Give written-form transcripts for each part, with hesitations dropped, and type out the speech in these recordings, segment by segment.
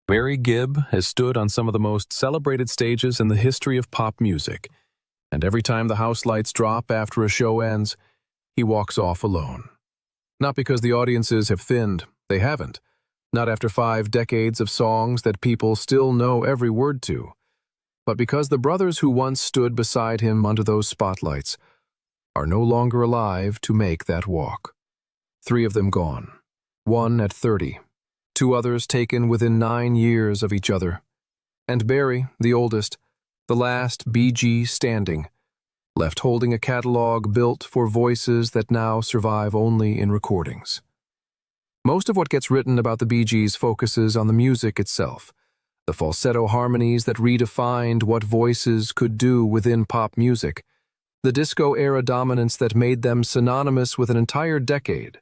Barry Gibb has stood on some of the most celebrated stages in the history of pop music, and every time the house lights drop after a show ends, he walks off alone. Not because the audiences have thinned, they haven't. Not after 5 decades of songs that people still know every word to, but because the brothers who once stood beside him under those spotlights are no longer alive to make that walk. 3 of them gone, 1 at 30, 2 others taken within 9 years of each other, and Barry, the oldest, the last BG standing, left holding a catalog built for voices that now survive only in recordings. Most of what gets written about the Bee Gees focuses on the music itself, the falsetto harmonies that redefined what voices could do within pop music, the disco-era dominance that made them synonymous with an entire decade,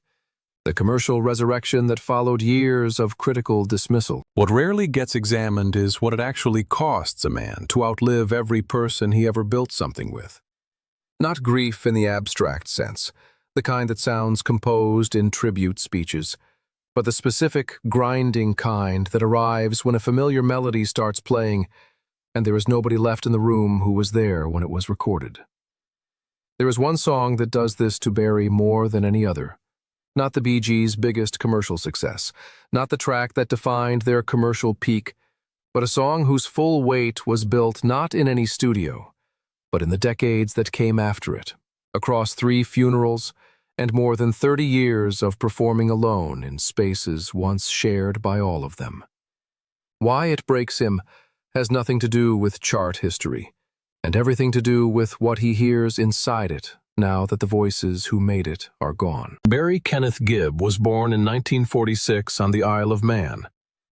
the commercial resurrection that followed years of critical dismissal. What rarely gets examined is what it actually costs a man to outlive every person he ever built something with. Not grief in the abstract sense, the kind that sounds composed in tribute speeches, but the specific, grinding kind that arrives when a familiar melody starts playing and there is nobody left in the room who was there when it was recorded. There is one song that does this to Barry more than any other. Not the Bee Gees' biggest commercial success, not the track that defined their commercial peak, but a song whose full weight was built not in any studio, but in the decades that came after it, across 3 funerals and more than 30 years of performing alone in spaces once shared by all of them. Why it breaks him has nothing to do with chart history, and everything to do with what he hears inside it now that the voices who made it are gone. Barry Kenneth Gibb was born in 1946 on the Isle of Man,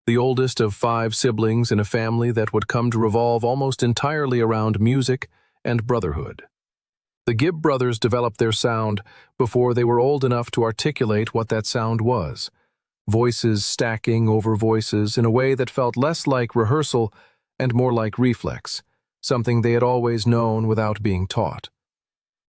the oldest of 5 siblings in a family that would come to revolve almost entirely around music and brotherhood. The Gibb brothers developed their sound before they were old enough to articulate what that sound was, voices stacking over voices in a way that felt less like rehearsal and more like reflex, something they had always known without being taught.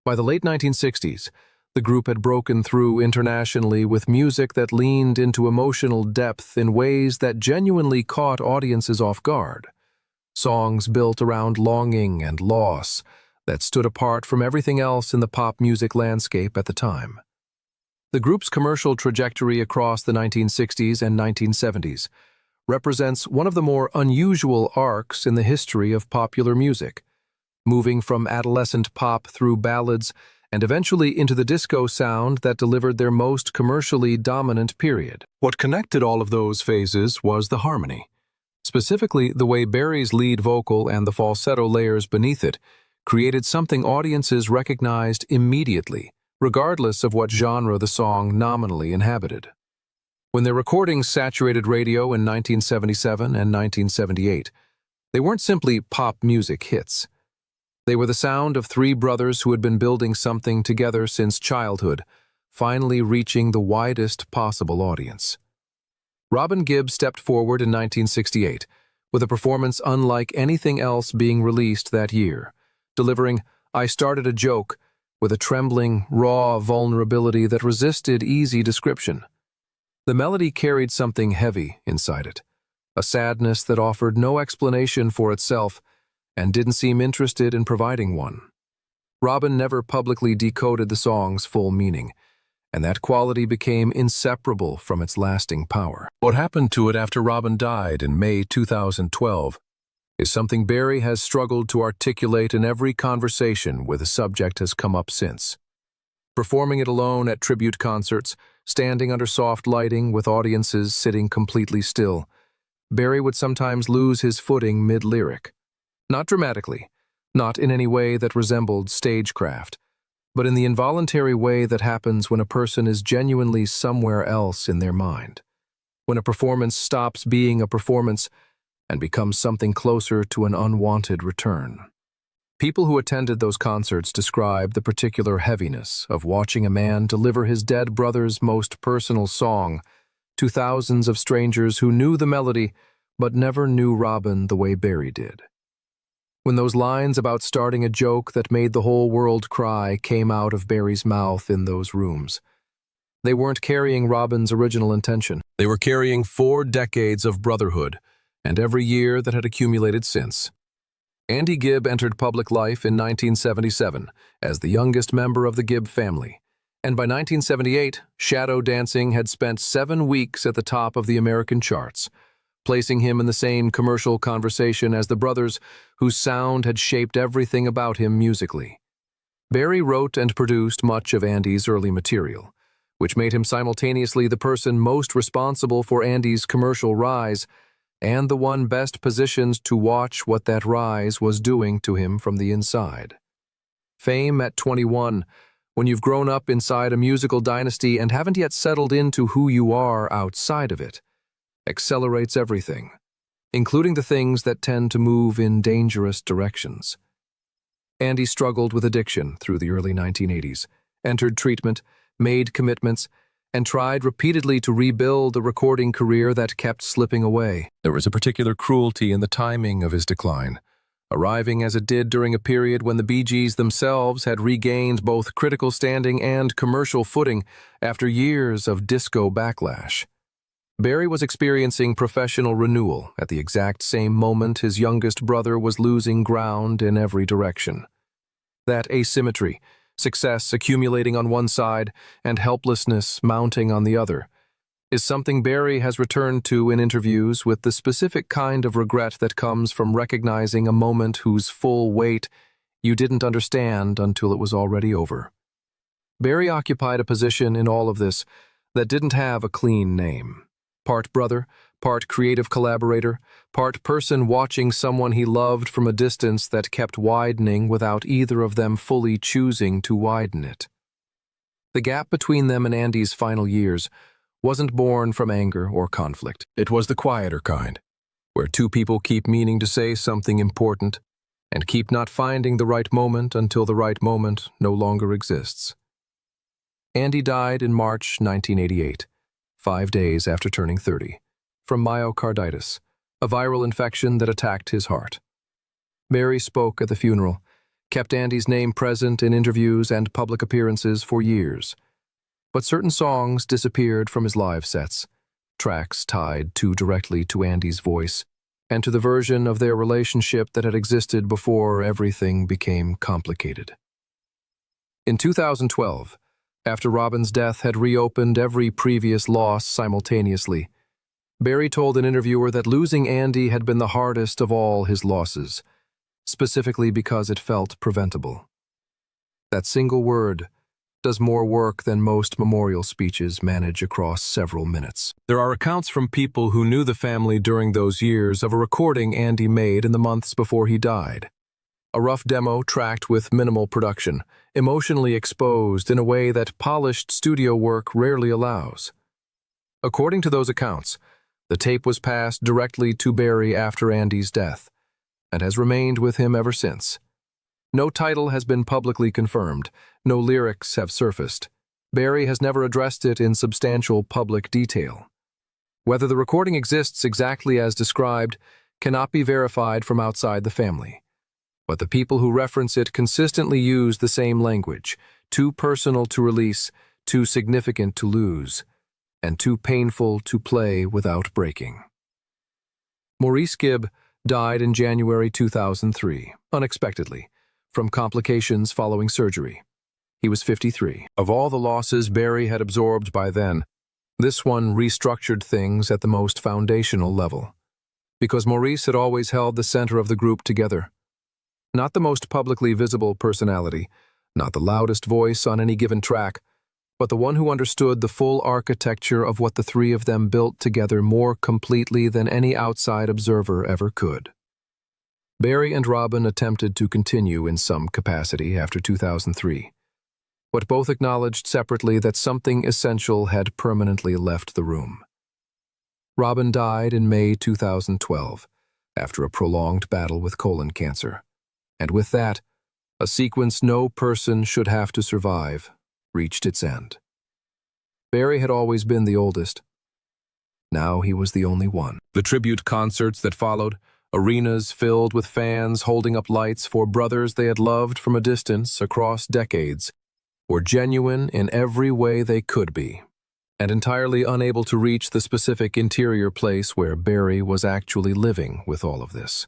By the late 1960s, the group had broken through internationally with music that leaned into emotional depth in ways that genuinely caught audiences off guard. Songs built around longing and loss that stood apart from everything else in the pop music landscape at the time. The group's commercial trajectory across the 1960s and 1970s represents one of the more unusual arcs in the history of popular music, moving from adolescent pop through ballads and eventually into the disco sound that delivered their most commercially dominant period. What connected all of those phases was the harmony. Specifically, the way Barry's lead vocal and the falsetto layers beneath it created something audiences recognized immediately, regardless of what genre the song nominally inhabited. When their recordings saturated radio in 1977 and 1978, they weren't simply pop music hits. They were the sound of 3 brothers who had been building something together since childhood, finally reaching the widest possible audience. Robin Gibb stepped forward in 1968, with a performance unlike anything else being released that year, delivering "I Started a Joke" with a trembling, raw vulnerability that resisted easy description. The melody carried something heavy inside it, a sadness that offered no explanation for itself and didn't seem interested in providing one. Robin never publicly decoded the song's full meaning, and that quality became inseparable from its lasting power. What happened to it after Robin died in May 2012 is something Barry has struggled to articulate in every conversation where the subject has come up since. Performing it alone at tribute concerts, standing under soft lighting with audiences sitting completely still, Barry would sometimes lose his footing mid-lyric. Not dramatically, not in any way that resembled stagecraft, but in the involuntary way that happens when a person is genuinely somewhere else in their mind, when a performance stops being a performance and becomes something closer to an unwanted return. People who attended those concerts describe the particular heaviness of watching a man deliver his dead brother's most personal song to thousands of strangers who knew the melody but never knew Robin the way Barry did. When those lines about starting a joke that made the whole world cry came out of Barry's mouth in those rooms, they weren't carrying Robin's original intention. They were carrying 4 decades of brotherhood and every year that had accumulated since. Andy Gibb entered public life in 1977 as the youngest member of the Gibb family, and by 1978, Shadow Dancing had spent 7 weeks at the top of the American charts, placing him in the same commercial conversation as the brothers whose sound had shaped everything about him musically. Barry wrote and produced much of Andy's early material, which made him simultaneously the person most responsible for Andy's commercial rise and the one best positioned to watch what that rise was doing to him from the inside. Fame at 21, when you've grown up inside a musical dynasty and haven't yet settled into who you are outside of it, accelerates everything, including the things that tend to move in dangerous directions. Andy struggled with addiction through the early 1980s, entered treatment, made commitments, and tried repeatedly to rebuild a recording career that kept slipping away. There was a particular cruelty in the timing of his decline, arriving as it did during a period when the Bee Gees themselves had regained both critical standing and commercial footing after years of disco backlash. Barry was experiencing professional renewal at the exact same moment his youngest brother was losing ground in every direction. That asymmetry, success accumulating on one side and helplessness mounting on the other, is something Barry has returned to in interviews with the specific kind of regret that comes from recognizing a moment whose full weight you didn't understand until it was already over. Barry occupied a position in all of this that didn't have a clean name. Part brother, part creative collaborator, part person watching someone he loved from a distance that kept widening without either of them fully choosing to widen it. The gap between them and Andy's final years wasn't born from anger or conflict. It was the quieter kind, where two people keep meaning to say something important and keep not finding the right moment until the right moment no longer exists. Andy died in March 1988. 5 days after turning 30, from myocarditis, a viral infection that attacked his heart. Barry spoke at the funeral, kept Andy's name present in interviews and public appearances for years. But certain songs disappeared from his live sets, tracks tied too directly to Andy's voice and to the version of their relationship that had existed before everything became complicated. In 2012, after Robin's death had reopened every previous loss simultaneously, Barry told an interviewer that losing Andy had been the hardest of all his losses, specifically because it felt preventable. That single word does more work than most memorial speeches manage across several minutes. There are accounts from people who knew the family during those years of a recording Andy made in the months before he died. A rough demo tracked with minimal production, emotionally exposed in a way that polished studio work rarely allows. According to those accounts, the tape was passed directly to Barry after Andy's death, and has remained with him ever since. No title has been publicly confirmed, no lyrics have surfaced. Barry has never addressed it in substantial public detail. Whether the recording exists exactly as described cannot be verified from outside the family. But the people who reference it consistently use the same language, too personal to release, too significant to lose, and too painful to play without breaking. Maurice Gibb died in January 2003, unexpectedly, from complications following surgery. He was 53. Of all the losses Barry had absorbed by then, this one restructured things at the most foundational level, because Maurice had always held the center of the group together. Not the most publicly visible personality, not the loudest voice on any given track, but the one who understood the full architecture of what the three of them built together more completely than any outside observer ever could. Barry and Robin attempted to continue in some capacity after 2003, but both acknowledged separately that something essential had permanently left the room. Robin died in May 2012, after a prolonged battle with colon cancer. And with that, a sequence no person should have to survive reached its end. Barry had always been the oldest. Now he was the only one. The tribute concerts that followed, arenas filled with fans holding up lights for brothers they had loved from a distance across decades, were genuine in every way they could be. and entirely unable to reach the specific interior place where Barry was actually living with all of this.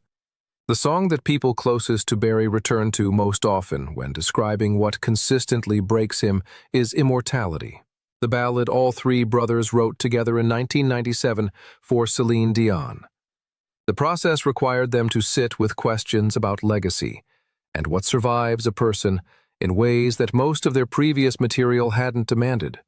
The song that people closest to Barry return to most often when describing what consistently breaks him is Immortality, the ballad all three brothers wrote together in 1997 for Celine Dion. The process required them to sit with questions about legacy and what survives a person in ways that most of their previous material hadn't demanded.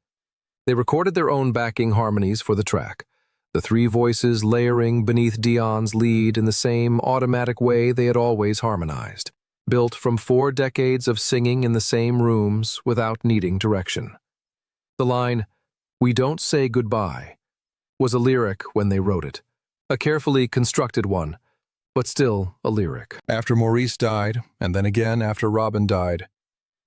They recorded their own backing harmonies for the track, the three voices layering beneath Dion's lead in the same automatic way they had always harmonized, built from 4 decades of singing in the same rooms without needing direction. The line, "We don't say goodbye," was a lyric when they wrote it, a carefully constructed one, but still a lyric. After Maurice died, and then again after Robin died,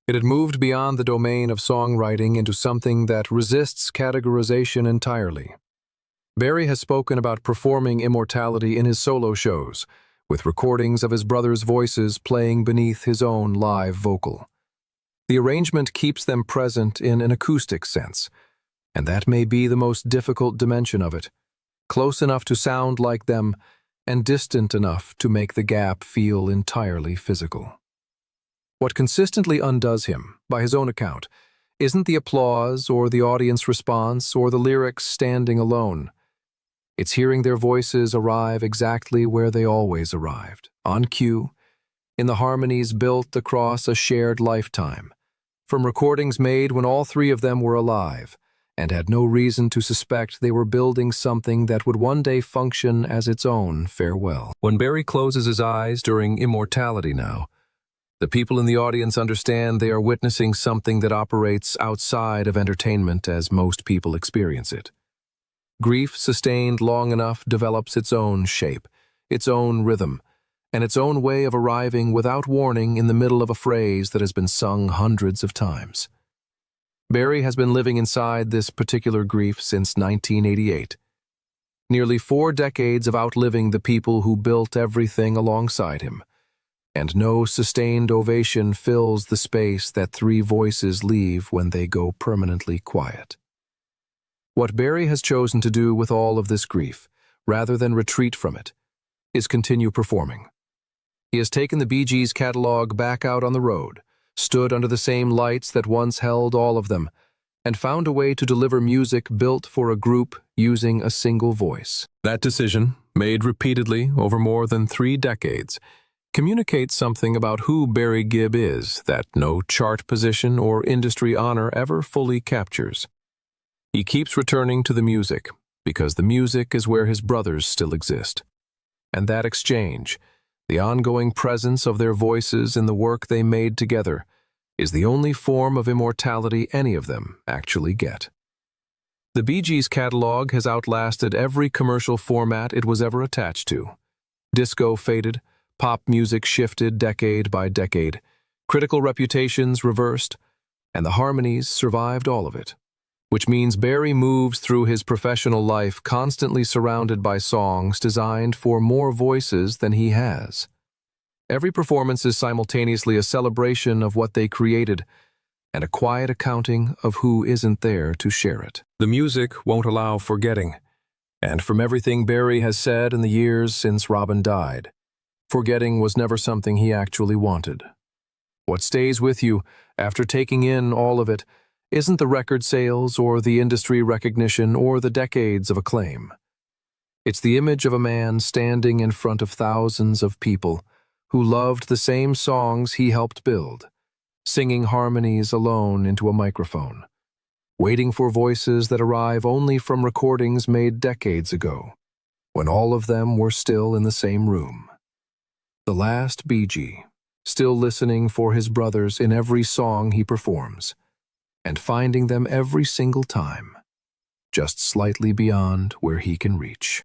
it had moved beyond the domain of songwriting into something that resists categorization entirely. Barry has spoken about performing Immortality in his solo shows, with recordings of his brothers' voices playing beneath his own live vocal. The arrangement keeps them present in an acoustic sense, and that may be the most difficult dimension of it, close enough to sound like them and distant enough to make the gap feel entirely physical. What consistently undoes him, by his own account, isn't the applause or the audience response or the lyrics standing alone. It's hearing their voices arrive exactly where they always arrived, on cue, in the harmonies built across a shared lifetime, from recordings made when all three of them were alive and had no reason to suspect they were building something that would one day function as its own farewell. When Barry closes his eyes during Immortality now, the people in the audience understand they are witnessing something that operates outside of entertainment as most people experience it. Grief sustained long enough develops its own shape, its own rhythm, and its own way of arriving without warning in the middle of a phrase that has been sung hundreds of times. Barry has been living inside this particular grief since 1988. Nearly 4 decades of outliving the people who built everything alongside him, and no sustained ovation fills the space that three voices leave when they go permanently quiet. What Barry has chosen to do with all of this grief, rather than retreat from it, is continue performing. He has taken the Bee Gees catalog back out on the road, stood under the same lights that once held all of them, and found a way to deliver music built for a group using a single voice. That decision, made repeatedly over more than 3 decades, communicates something about who Barry Gibb is that no chart position or industry honor ever fully captures. He keeps returning to the music, because the music is where his brothers still exist. And that exchange, the ongoing presence of their voices in the work they made together, is the only form of immortality any of them actually get. The Bee Gees catalog has outlasted every commercial format it was ever attached to. Disco faded, pop music shifted decade by decade, critical reputations reversed, and the harmonies survived all of it. Which means Barry moves through his professional life constantly surrounded by songs designed for more voices than he has. Every performance is simultaneously a celebration of what they created and a quiet accounting of who isn't there to share it. The music won't allow forgetting, and from everything Barry has said in the years since Robin died, forgetting was never something he actually wanted. What stays with you after taking in all of it isn't the record sales or the industry recognition or the decades of acclaim. It's the image of a man standing in front of thousands of people who loved the same songs he helped build, singing harmonies alone into a microphone, waiting for voices that arrive only from recordings made decades ago, when all of them were still in the same room. The last Bee Gee, still listening for his brothers in every song he performs, and finding them every single time, just slightly beyond where he can reach.